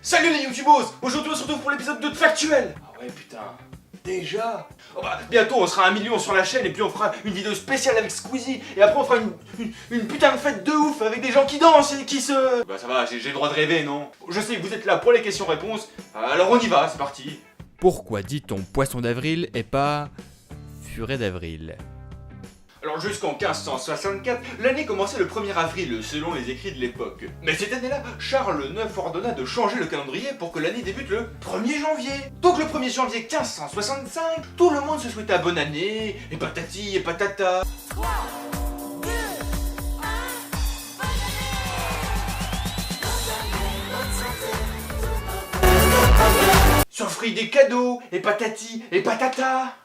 Salut les youtubos! Aujourd'hui on se retrouve pour l'épisode 2 de Factuel! Ah ouais putain, déjà? Oh bah, bientôt on sera 1 million sur la chaîne et puis on fera une vidéo spéciale avec Squeezie et après on fera une putain de fête de ouf avec des gens qui dansent et qui se... Bah ça va, j'ai le droit de rêver, non? Je sais que vous êtes là pour les questions-réponses, alors on y va, c'est parti! Pourquoi dit-on poisson d'avril et pas furet d'avril? Alors jusqu'en 1564, l'année commençait le 1er avril selon les écrits de l'époque. Mais cette année-là, Charles IX ordonna de changer le calendrier pour que l'année débute le 1er janvier. Donc le 1er janvier 1565, tout le monde se souhaita bonne année, et patati et patata. 3, 2, 1, bonne année. S'offrit des cadeaux, et patati et patata.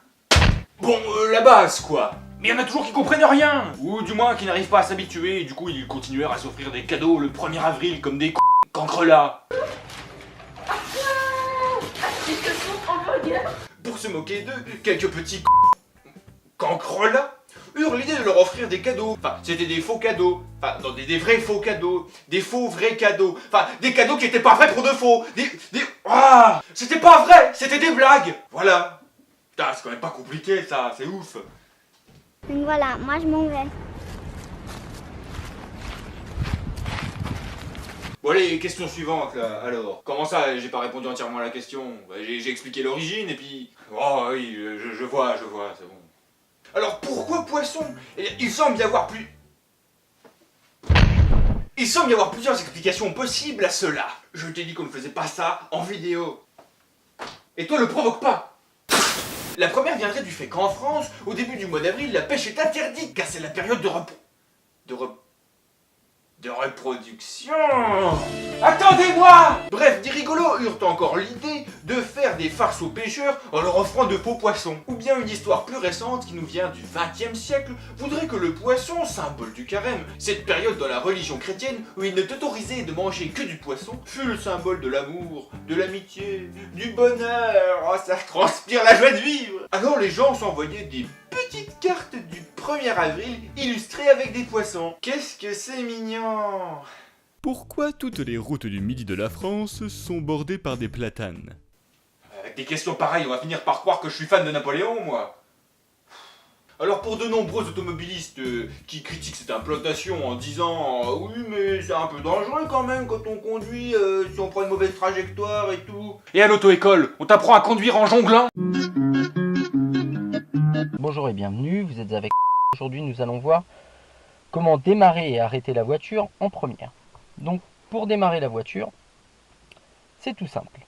Bon, la base quoi. Mais il y en a toujours qui comprennent rien! Ou du moins qui n'arrivent pas à s'habituer, et du coup ils continuèrent à s'offrir des cadeaux le 1er avril comme des cancrelats. Pour se moquer d'eux, quelques petits cancrelats eurent l'idée de leur offrir des cadeaux. Enfin, c'était des faux cadeaux. Enfin, non, des vrais faux cadeaux. Des faux vrais cadeaux. Enfin, des cadeaux qui étaient pas vrais pour de faux. Ah! C'était pas vrai! C'était des blagues! Voilà. Putain, c'est quand même pas compliqué ça, c'est ouf. Donc voilà, moi je m'en vais. Bon allez, question suivante là, alors. Comment ça, j'ai pas répondu entièrement à la question? Bah, j'ai expliqué l'origine et puis... Oh oui, je vois, c'est bon. Alors pourquoi poisson? Il semble y avoir plus... Il semble y avoir plusieurs explications possibles à cela. Je t'ai dit qu'on ne faisait pas ça en vidéo. Et toi le provoque pas. La première viendrait du fait qu'en France, au début du mois d'avril, la pêche est interdite car c'est la période de reproduction. Attendez-moi! Bref, des rigolos eurent encore l'idée de faire des farces aux pêcheurs en leur offrant de faux poissons. Ou bien une histoire plus récente qui nous vient du XXe siècle voudrait que le poisson, symbole du carême, cette période dans la religion chrétienne où il ne t'autorisait de manger que du poisson, fut le symbole de l'amour, de l'amitié, du bonheur. Oh, ça transpire la joie de vivre! Alors les gens s'envoyaient des petites cartes du 1er avril illustrées avec des poissons. Qu'est-ce que c'est mignon! Pourquoi toutes les routes du midi de la France sont bordées par des platanes? Avec des questions pareilles, on va finir par croire que je suis fan de Napoléon, moi. Alors pour de nombreux automobilistes qui critiquent cette implantation en disant oui mais c'est un peu dangereux quand même quand on conduit, si on prend une mauvaise trajectoire et tout. Et à l'auto-école, on t'apprend à conduire en jonglant? Bonjour et bienvenue, vous êtes avec aujourd'hui nous allons voir comment démarrer et arrêter la voiture en première. Donc pour démarrer la voiture, c'est tout simple.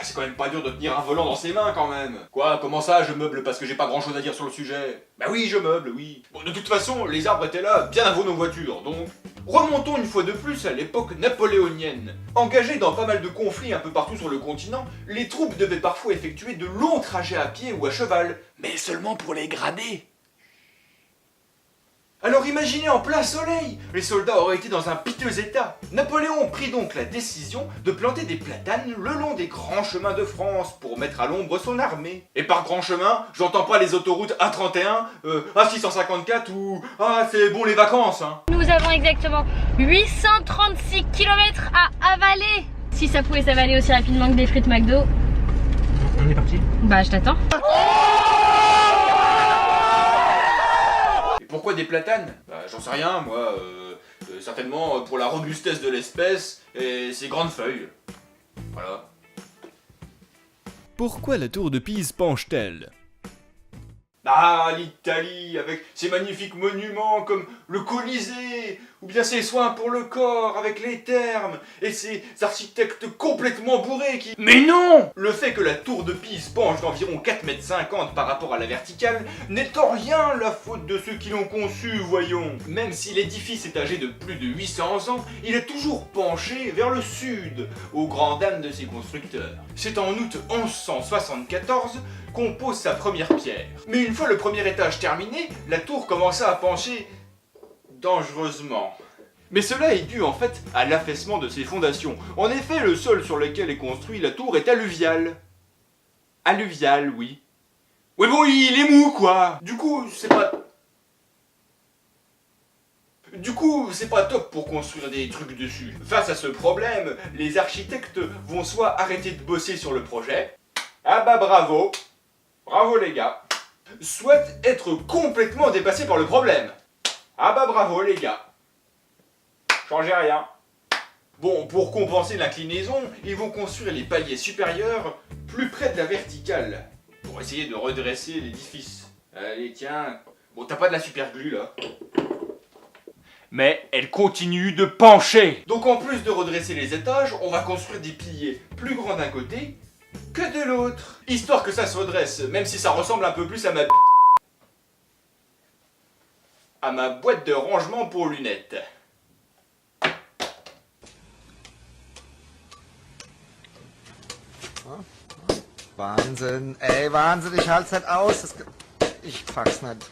C'est quand même pas dur de tenir un volant dans ses mains quand même. Quoi, comment ça je meuble parce que j'ai pas grand chose à dire sur le sujet? Bah oui je meuble, oui. Bon de toute façon, les arbres étaient là bien avant nos voitures, donc... Remontons une fois de plus à l'époque napoléonienne. Engagées dans pas mal de conflits un peu partout sur le continent, les troupes devaient parfois effectuer de longs trajets à pied ou à cheval, mais seulement pour les grader. Alors imaginez en plein soleil, les soldats auraient été dans un piteux état. Napoléon prit donc la décision de planter des platanes le long des grands chemins de France pour mettre à l'ombre son armée. Et par grand chemin, j'entends pas les autoroutes A31, A654 ou c'est bon les vacances hein. Nous avons exactement 836 km à avaler. Si ça pouvait s'avaler aussi rapidement que des frites McDo. On est parti? Bah je t'attends. Pourquoi des platanes? Bah j'en sais rien moi, certainement pour la robustesse de l'espèce et ses grandes feuilles. Voilà. Pourquoi la tour de Pise penche-t-elle? Ah, l'Italie, avec ses magnifiques monuments comme le Colisée, ou bien ses soins pour le corps avec les thermes, et ses architectes complètement bourrés qui... Mais non! Le fait que la tour de Pise penche d'environ 4,50 m par rapport à la verticale n'est en rien la faute de ceux qui l'ont conçu, voyons. Même si l'édifice est âgé de plus de 800 ans, il est toujours penché vers le sud, aux grandes dames de ses constructeurs. C'est en août 1174 qu'on pose sa première pierre. Mais une fois le premier étage terminé, la tour commença à pencher dangereusement. Mais cela est dû en fait à l'affaissement de ses fondations. En effet, le sol sur lequel est construit la tour est alluvial. Alluvial, oui. Ouais bon, il est mou quoi. Du coup, c'est pas... Du coup, c'est pas top pour construire des trucs dessus. Face à ce problème, les architectes vont soit arrêter de bosser sur le projet, ah bah bravo, bravo les gars, soit être complètement dépassés par le problème. Ah bah bravo les gars, changez rien. Bon, pour compenser l'inclinaison, ils vont construire les paliers supérieurs plus près de la verticale, pour essayer de redresser l'édifice. Allez, tiens, bon, t'as pas de la superglue là. Mais elle continue de pencher. Donc en plus de redresser les étages, on va construire des piliers plus grands d'un côté que de l'autre. Histoire que ça se redresse, même si ça ressemble un peu plus à ma boîte de rangement pour lunettes. Wahnsinn, ey, Wahnsinn, ich halt's nicht aus. Ich pack's nicht.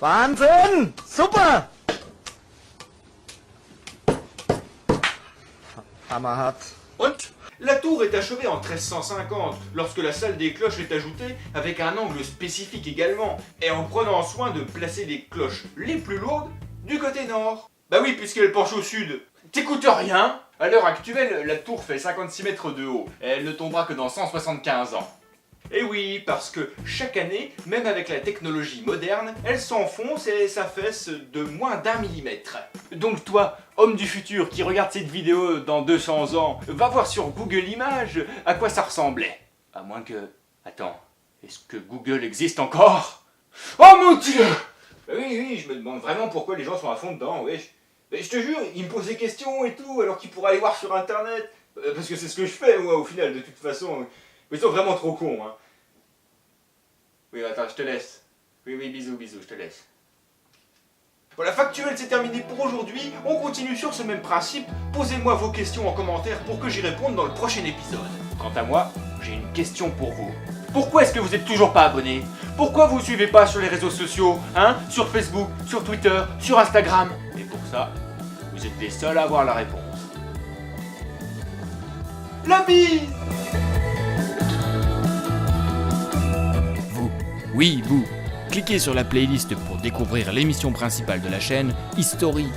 Wahnsinn! Super! Hammerhart. Und la tour est achevée en 1350, lorsque la salle des cloches est ajoutée avec un angle spécifique également, et en prenant soin de placer les cloches les plus lourdes du côté nord. Bah oui, puisqu'elle penche au sud. T'écoutes rien? À l'heure actuelle, la tour fait 56 mètres de haut, et elle ne tombera que dans 175 ans. Et oui, parce que chaque année, même avec la technologie moderne, elle s'enfonce et s'affaisse de moins d'1 millimètre. Donc toi, homme du futur qui regarde cette vidéo dans 200 ans, va voir sur Google Images à quoi ça ressemblait. À moins que... Attends, est-ce que Google existe encore? Oh mon Dieu! Bah oui, je me demande vraiment pourquoi les gens sont à fond dedans, wesh. Mais je te jure, ils me posent des questions et tout, alors qu'ils pourraient aller voir sur internet. Parce que c'est ce que je fais, moi, au final, de toute façon. Mais ils sont vraiment trop cons, hein. Oui, attends, je te laisse. Oui, bisous, je te laisse. Voilà, Factuel, c'est terminé pour aujourd'hui. On continue sur ce même principe. Posez-moi vos questions en commentaire pour que j'y réponde dans le prochain épisode. Quant à moi, j'ai une question pour vous. Pourquoi est-ce que vous êtes toujours pas abonné? Pourquoi vous suivez pas sur les réseaux sociaux, hein? Sur Facebook, sur Twitter, sur Instagram? Et pour ça, vous êtes les seuls à avoir la réponse. La bise! Oui, vous. Cliquez sur la playlist pour découvrir l'émission principale de la chaîne, History.